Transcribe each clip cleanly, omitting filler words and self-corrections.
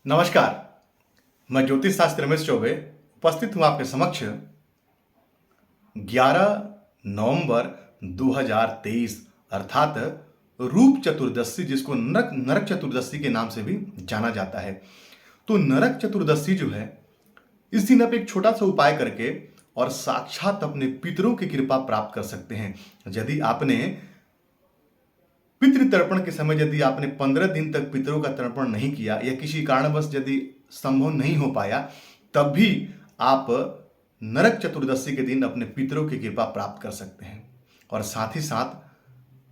नमस्कार। मैं ज्योतिष शास्त्री रमेश चौबे उपस्थित हूँ आपके समक्ष 11 नवंबर 2023 अर्थात रूप चतुर्दशी, जिसको नरक नरक चतुर्दशी के नाम से भी जाना जाता है। तो नरक चतुर्दशी जो है, इस दिन आप एक छोटा सा उपाय करके और साक्षात अपने पितरों की कृपा प्राप्त कर सकते हैं। यदि आपने पितृ तर्पण के समय यदि आपने 15 दिन तक पितरों का तर्पण नहीं किया या किसी कारणवश यदि संभव नहीं हो पाया, तब भी आप नरक चतुर्दशी के दिन अपने पितरों की कृपा प्राप्त कर सकते हैं। और साथ ही साथ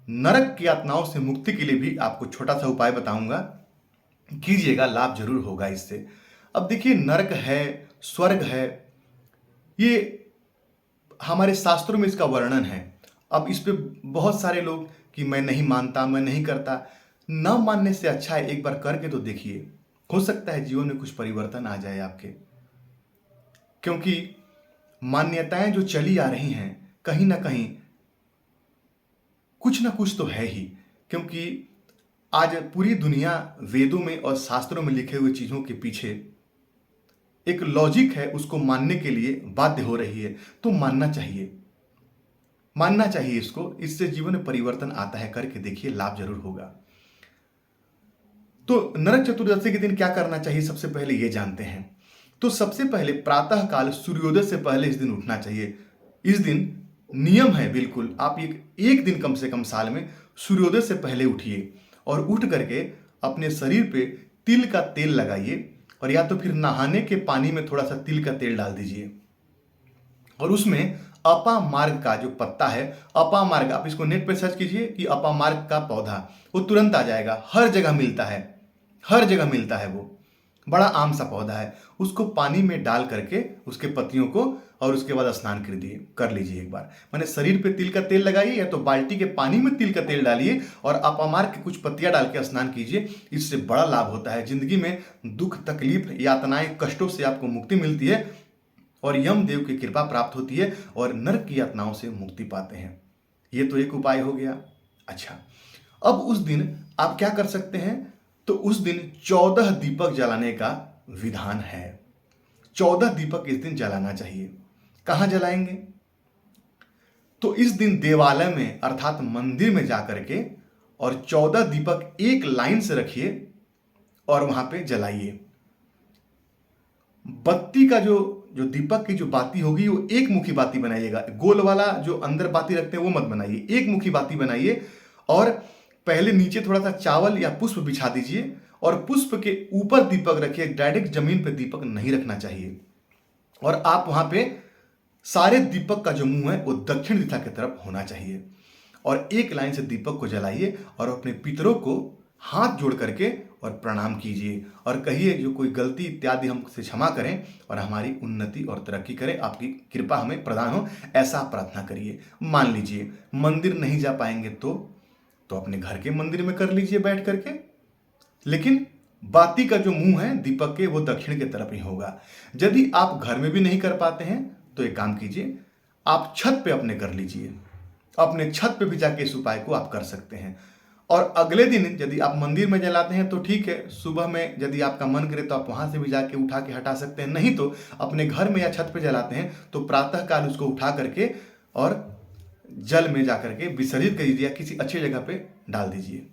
नरक की यातनाओं से मुक्ति के लिए भी आपको छोटा सा उपाय बताऊंगा, कीजिएगा, लाभ जरूर होगा इससे। अब देखिए, नरक है, स्वर्ग है, ये हमारे शास्त्रों में इसका वर्णन है। अब इस पे बहुत सारे लोग कि मैं नहीं मानता, मैं नहीं करता। न मानने से अच्छा है एक बार करके तो देखिए, हो सकता है जीवन में कुछ परिवर्तन आ जाए आपके। क्योंकि मान्यताएं जो चली आ रही हैं, कहीं ना कहीं कुछ ना कुछ तो है ही। क्योंकि आज पूरी दुनिया वेदों में और शास्त्रों में लिखे हुए चीजों के पीछे एक लॉजिक है, उसको मानने के लिए बाध्य हो रही है। तो मानना चाहिए, मानना चाहिए इसको। इससे जीवन में परिवर्तन आता है, करके देखिए, लाभ जरूर होगा। तो नरक चतुर्दशी के दिन क्या करना चाहिए, सबसे पहले ये जानते हैं। तो सबसे पहले प्रातः काल सूर्योदय से पहले इस दिन उठना चाहिए। इस दिन नियम है, बिल्कुल आप एक दिन कम से कम साल में सूर्योदय से पहले उठिए और उठ करके अपने शरीर पे तिल का तेल लगाइए, और या तो फिर नहाने के पानी में थोड़ा सा तिल का तेल डाल दीजिए, और उसमें अपामार्ग का जो पत्ता है, अपामार्ग, आप इसको नेट पे सर्च कीजिए कि अपामार्ग का पौधा, वो तुरंत आ जाएगा। हर जगह मिलता है, हर जगह मिलता है। वो बड़ा आम सा पौधा है। उसको पानी में डाल करके उसके पत्तियों को, और उसके बाद स्नान कर लीजिए एक बार। मैंने शरीर पे तिल का तेल लगाइए, या तो बाल्टी के पानी में तिल का तेल डालिए और अपामार्ग की कुछ पत्तियां डाल के स्नान कीजिए। इससे बड़ा लाभ होता है। जिंदगी में दुख, तकलीफ, यातनाएं, कष्टों से आपको मुक्ति मिलती है और यमदेव की कृपा प्राप्त होती है और नरक की यातनाओं से मुक्ति पाते हैं। ये तो एक उपाय हो गया। अच्छा, अब उस दिन आप क्या कर सकते हैं? तो उस दिन 14 दीपक जलाने का विधान है। 14 दीपक इस दिन जलाना चाहिए। कहां जलाएंगे? तो इस दिन देवालय में अर्थात मंदिर में जाकर के और 14 दीपक एक लाइन से रखिए और वहां पे जलाइए। बत्ती का जो जो दीपक की जो बाती होगी वो एक मुखी बाती बनाइएगा। गोल वाला जो अंदर बाती रखते हैं वो मत बनाइए, एक मुखी बाती बनाइए। और पहले नीचे थोड़ा सा चावल या पुष्प बिछा दीजिए और पुष्प के ऊपर दीपक रखिए। डायरेक्ट जमीन पे दीपक नहीं रखना चाहिए। और आप वहां पे सारे दीपक का जो मुंह है वो दक्षिण दिशा की तरफ होना चाहिए। और एक लाइन से दीपक को जलाइए और अपने पितरों को हाथ जोड़ करके और प्रणाम कीजिए और कहिए जो कोई गलती इत्यादि हमसे क्षमा करें और हमारी उन्नति और तरक्की करें, आपकी कृपा हमें प्रदान हो, ऐसा प्रार्थना करिए। मान लीजिए मंदिर नहीं जा पाएंगे तो अपने घर के मंदिर में कर लीजिए बैठ करके, लेकिन बाती का जो मुंह है दीपक के वो दक्षिण की तरफ ही होगा। यदि आप घर में भी नहीं कर पाते हैं तो एक काम कीजिए, आप छत पे अपने कर लीजिए। अपने छत पे भी जाके इस उपाय को आप कर सकते हैं। और अगले दिन यदि आप मंदिर में जलाते हैं तो ठीक है, सुबह में यदि आपका मन करे तो आप वहां से भी जाके उठा के हटा सकते हैं। नहीं तो अपने घर में या छत पे जलाते हैं तो प्रातः काल उसको उठा करके और जल में जाकर के विसर्जित कर दीजिए, किसी अच्छी जगह पे डाल दीजिए।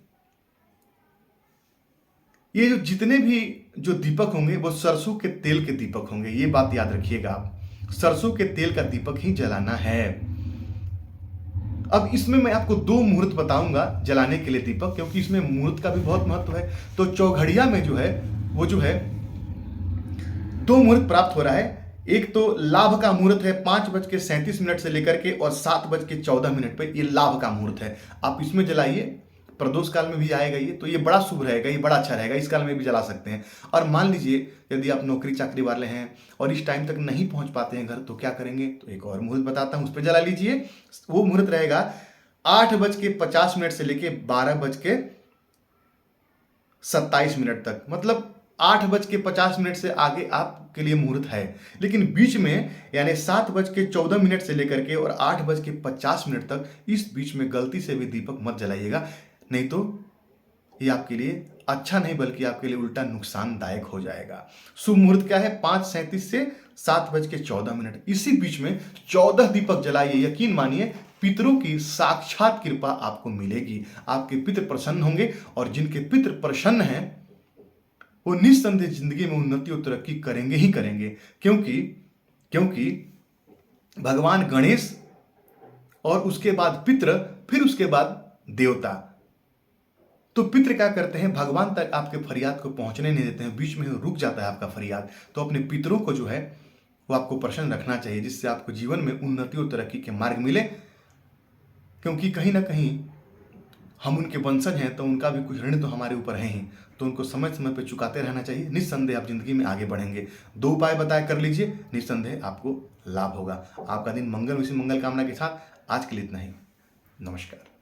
ये जो जितने भी जो दीपक होंगे वो सरसों के तेल के दीपक होंगे, ये बात याद रखिएगा आप। सरसों के तेल का दीपक ही जलाना है। अब इसमें मैं आपको 2 मुहूर्त बताऊंगा जलाने के लिए दीपक, क्योंकि इसमें मुहूर्त का भी बहुत महत्व है। तो चौघड़िया में जो है वो जो है 2 मुहूर्त प्राप्त हो रहा है। एक तो लाभ का मुहूर्त है 5:37 से लेकर के और 7:14 पे, ये लाभ का मुहूर्त है। आप इसमें जलाइए, प्रदोष काल में भी आएगा ये, तो ये बड़ा शुभ रहेगा, ये बड़ा अच्छा रहेगा, इस काल में भी जला सकते हैं। और मान लीजिए यदि आप नौकरी चाकरी वाले हैं और इस टाइम तक नहीं पहुंच पाते हैं घर, तो क्या करेंगे? तो एक और मुहूर्त बताता हूं, उस पर जला लीजिए। वो मुहूर्त रहेगा 8:50 से लेके 12:27 तक, मतलब 8:50 से आगे आपके लिए मुहूर्त है। लेकिन बीच में यानी 7:14 से लेकर के और 8:50 तक, इस बीच में गलती से भी दीपक मत जलाइएगा, नहीं तो ये आपके लिए अच्छा नहीं बल्कि आपके लिए उल्टा नुकसानदायक हो जाएगा। शुभ मुहूर्त क्या है? 5:37 से 7:14। इसी बीच में 14 दीपक जलाइए। यकीन मानिए पितरों की साक्षात कृपा आपको मिलेगी। आपके पितृ प्रसन्न होंगे और जिनके पितृ प्रसन्न हैं वो निस्संदेह जिंदगी में उन्नति और तरक्की करेंगे ही करेंगे। क्योंकि क्योंकि भगवान गणेश और उसके बाद पितृ, फिर उसके बाद देवता। तो पितृ क्या करते हैं? भगवान तक आपके फरियाद को पहुंचने नहीं देते हैं, बीच में रुक जाता है आपका फरियाद। तो अपने पितरों को जो है वो आपको प्रसन्न रखना चाहिए, जिससे आपको जीवन में उन्नति और तरक्की के मार्ग मिले। क्योंकि कहीं ना कहीं हम उनके वंशज हैं, तो उनका भी कुछ ऋण तो हमारे ऊपर है ही, तो उनको समय समय पर चुकाते रहना चाहिए। निस्संदेह आप जिंदगी में आगे बढ़ेंगे। 2 उपाय बताए, कर लीजिए, निस्संदेह आपको लाभ होगा। आपका दिन मंगल, इसी मंगल कामना के साथ आज के लिए इतना ही। नमस्कार।